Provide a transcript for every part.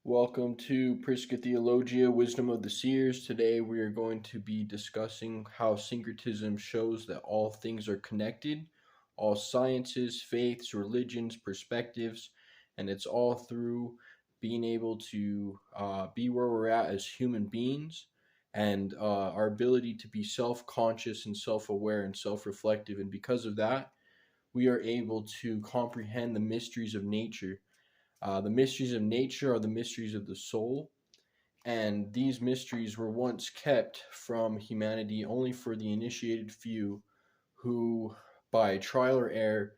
Welcome to Prisca Theologia, Wisdom of the Seers. Today we are going to be discussing how syncretism shows that all things are connected, all sciences, faiths, religions, perspectives, and it's all through being able to be where we're at as human beings and our ability to be self-conscious and self-aware and self-reflective. And because of that, we are able to comprehend the mysteries of nature. The mysteries of nature are the mysteries of the soul, and these mysteries were once kept from humanity only for the initiated few who, by trial or error,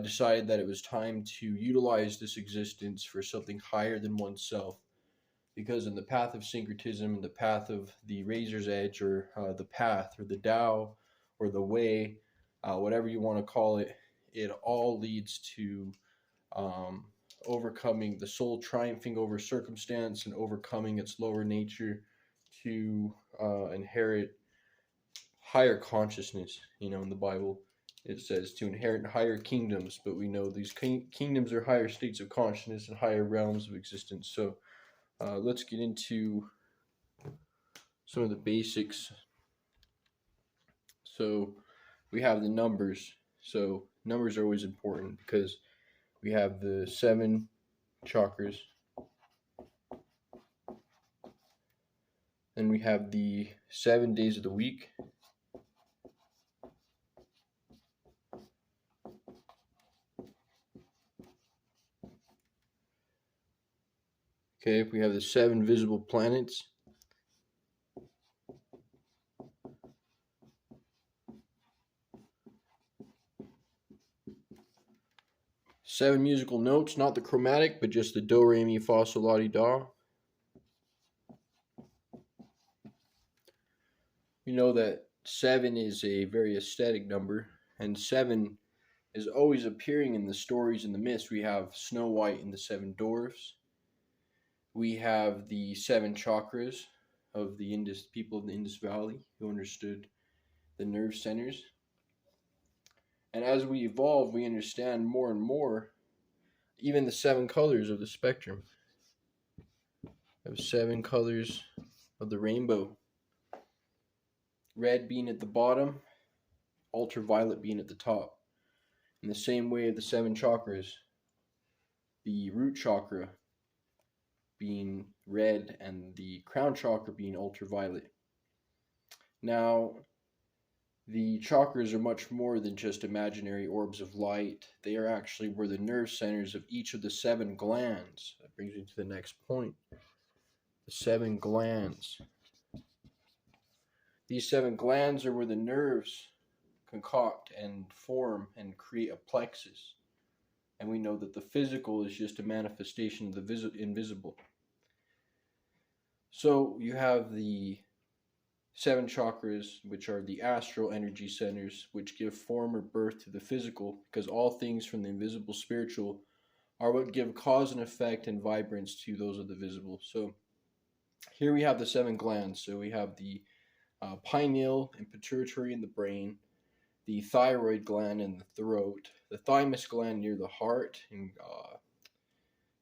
decided that it was time to utilize this existence for something higher than oneself. Because in the path of syncretism, the path of the razor's edge, or the path, or the Tao, or the way, whatever you want to call it, it all leads to um, overcoming the soul, triumphing over circumstance and overcoming its lower nature to inherit higher consciousness. In the Bible it says to inherit higher kingdoms, but we know these kingdoms are higher states of consciousness and higher realms of existence. So let's get into some of the basics. So we have the numbers. So numbers are always important because we have the 7 chakras. Then we have the 7 days of the week. Okay, we have the 7 visible planets. Seven musical notes, not the chromatic, but just the do, re, mi, fa, sol, la, ti, do. We know that 7 is a very aesthetic number, and 7 is always appearing in the stories and the myths. We have Snow White and the 7 dwarfs. We have the 7 chakras of the people of the Indus Valley who understood the nerve centers. And as we evolve, we understand more and more even the 7 colors of the spectrum. We have 7 colors of the rainbow. Red being at the bottom, ultraviolet being at the top. In the same way of the 7 chakras, the root chakra being red and the crown chakra being ultraviolet. Now, the chakras are much more than just imaginary orbs of light. They are actually where the nerve centers of each of the 7 glands. That brings me to the next point. The 7 glands. These 7 glands are where the nerves concoct and form and create a plexus. And we know that the physical is just a manifestation of the invisible. So you have the 7 chakras, which are the astral energy centers, which give form or birth to the physical, because all things from the invisible spiritual are what give cause and effect and vibrance to those of the visible. So here we have the 7 glands. So we have the pineal and pituitary in the brain, the thyroid gland in the throat, the thymus gland near the heart, and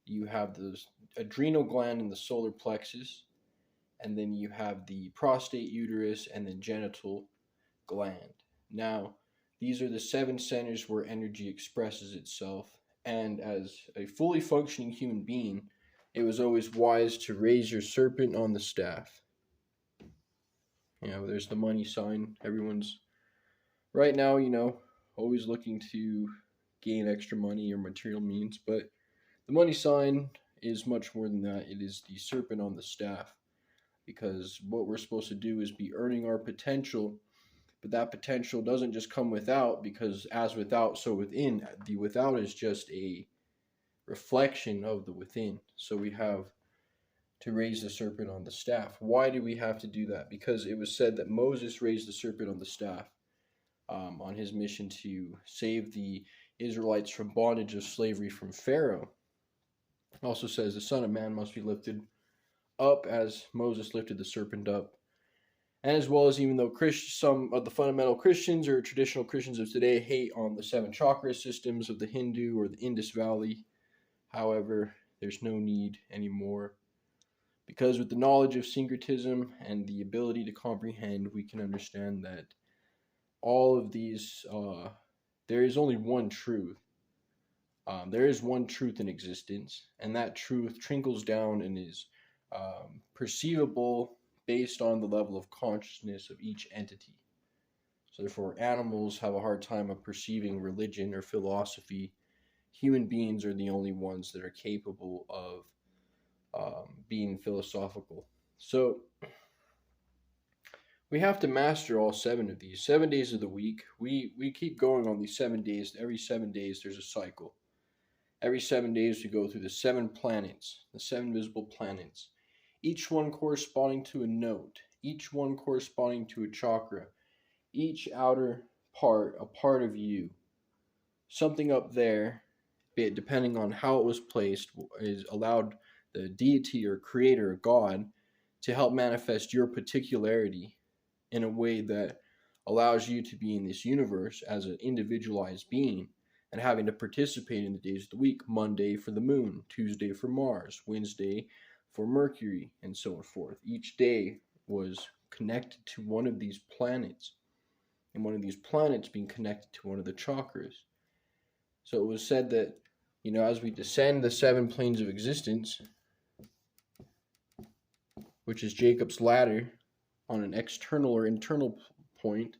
you have the adrenal gland in the solar plexus, and then you have the prostate, uterus, and the genital gland. Now, these are the 7 centers where energy expresses itself, and as a fully functioning human being, it was always wise to raise your serpent on the staff. There's the money sign. Everyone's right now, always looking to gain extra money or material means, but the money sign is much more than that. It is the serpent on the staff, because what we're supposed to do is be earning our potential, but that potential doesn't just come without, because as without, so within. The without is just a reflection of the within. So we have to raise the serpent on the staff. Why do we have to do that? Because it was said that Moses raised the serpent on the staff on his mission to save the Israelites from bondage of slavery from Pharaoh. It also says the Son of Man must be lifted up as Moses lifted the serpent up. And as well as, even though some of the fundamental Christians or traditional Christians of today hate on the 7 chakra systems of the Hindu or the Indus Valley, however, There's no need anymore. Because with the knowledge of syncretism and the ability to comprehend, we can understand that all of these, there is only one truth. There is one truth in existence, and that truth trickles down and is perceivable based on the level of consciousness of each entity. So, therefore, animals have a hard time of perceiving religion or philosophy. Human beings are the only ones that are capable of being philosophical. So, we have to master all 7 of these. 7 days of the week. We keep going on these 7 days. Every 7 days, there's a cycle. Every 7 days, we go through the 7 planets, the 7 visible planets, each one corresponding to a note, each one corresponding to a chakra, each outer part, a part of you. Something up there, depending on how it was placed, is allowed the deity or creator, God, to help manifest your particularity in a way that allows you to be in this universe as an individualized being and having to participate in the days of the week. Monday for the moon, Tuesday for Mars, Wednesday for Mercury, and so on forth. Each day was connected to one of these planets, and one of these planets being connected to one of the chakras. So it was said that, as we descend the 7 planes of existence, which is Jacob's ladder, on an external or internal point,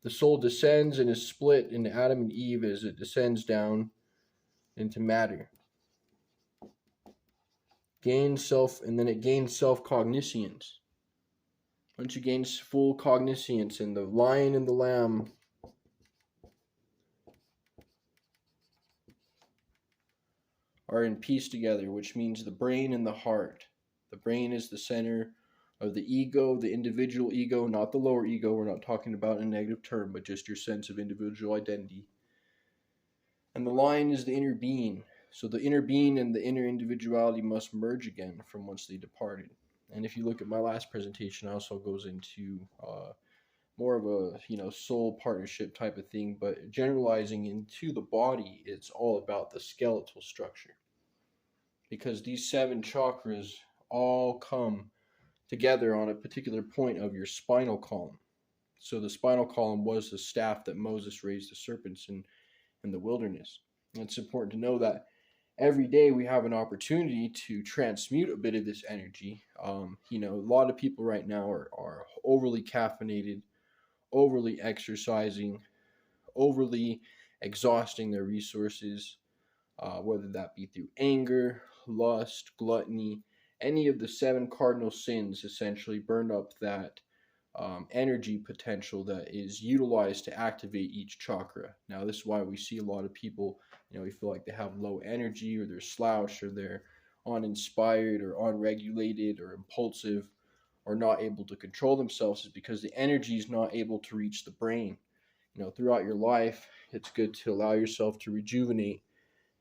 the soul descends and is split into Adam and Eve as it descends down into matter. And then it gains self-cognizance. Once you gain full cognizance, and the lion and the lamb are in peace together, which means the brain and the heart. The brain is the center of the ego, the individual ego, not the lower ego. We're not talking about in a negative term, but just your sense of individual identity. And the lion is the inner being. So the inner being and the inner individuality must merge again from whence they departed. And if you look at my last presentation, it also goes into more of a soul partnership type of thing, but generalizing into the body, it's all about the skeletal structure. Because these 7 chakras all come together on a particular point of your spinal column. So the spinal column was the staff that Moses raised the serpents in the wilderness. And it's important to know that every day we have an opportunity to transmute a bit of this energy. A lot of people right now are overly caffeinated, overly exercising, overly exhausting their resources, whether that be through anger, lust, gluttony. Any of the 7 cardinal sins essentially burn up that energy potential that is utilized to activate each chakra. Now, this is why we see a lot of people, we feel like they have low energy, or they're slouched, or they're uninspired, or unregulated, or impulsive, or not able to control themselves, is because the energy is not able to reach the brain. Throughout your life, it's good to allow yourself to rejuvenate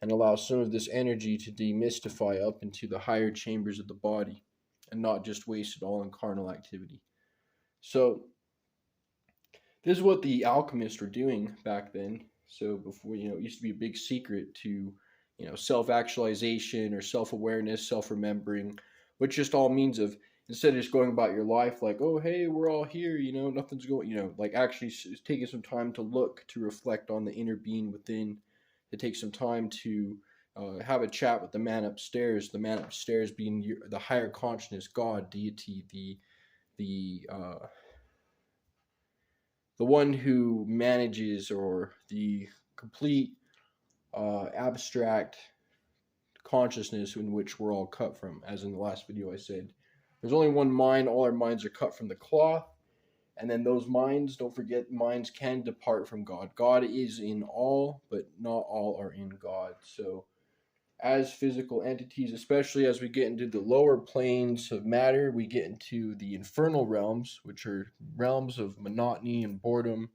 and allow some of this energy to demystify up into the higher chambers of the body, and not just waste it all in carnal activity. So this is what the alchemists were doing back then. So before, it used to be a big secret to, self-actualization or self-awareness, self-remembering, which just all means of, instead of just going about your life like, oh, hey, we're all here, nothing's going, like actually taking some time to look, to reflect on the inner being within, to take some time to have a chat with the man upstairs being the higher consciousness, God, deity, the one who manages, or the complete abstract consciousness in which we're all cut from. As in the last video I said, there's only one mind. All our minds are cut from the cloth. And then those minds, don't forget, minds can depart from God. God is in all, but not all are in God. So as physical entities, especially as we get into the lower planes of matter, we get into the infernal realms, which are realms of monotony and boredom.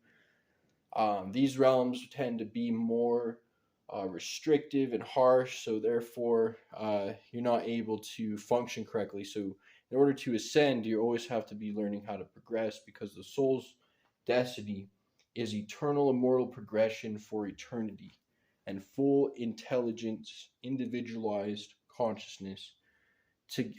These realms tend to be more restrictive and harsh, so therefore you're not able to function correctly. So in order to ascend, you always have to be learning how to progress, because the soul's destiny is eternal immortal progression for eternity, and full intelligence, individualized consciousness to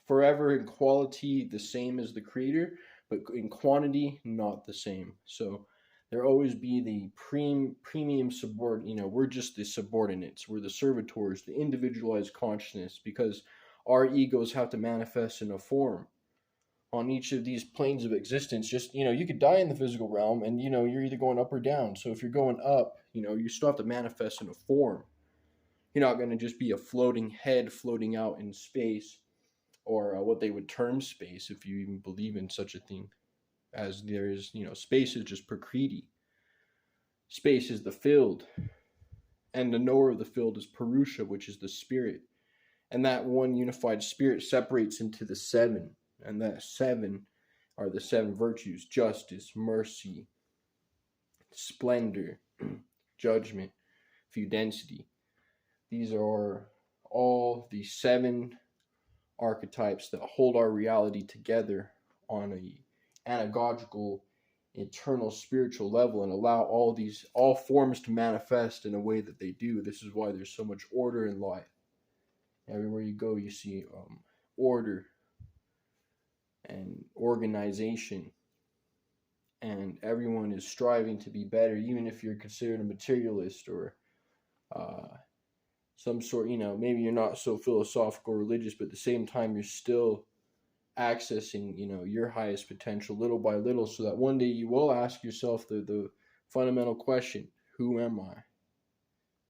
forever in quality the same as the creator, but in quantity not the same. So there always be the premium subordinate. We're just the subordinates. We're the servitors, the individualized consciousness, because our egos have to manifest in a form on each of these planes of existence. Just you could die in the physical realm, and you're either going up or down. So if you're going up, you still have to manifest in a form. You're not going to just be a floating head floating out in space, or what they would term space, if you even believe in such a thing, as there is, space is just prakriti. Space is the field, and the knower of the field is Purusha, which is the spirit. And that one unified spirit separates into the seven, and that seven are the seven virtues: justice, mercy, splendor, judgment, density. These are all the seven archetypes that hold our reality together on a anagogical, eternal spiritual level, and allow all forms to manifest in a way that they do. This is why there's so much order in life. Everywhere you go, you see order and organization, and everyone is striving to be better, even if you're considered a materialist or some sort, maybe you're not so philosophical or religious, but at the same time you're still accessing, your highest potential little by little, so that one day you will ask yourself the fundamental question: who am I?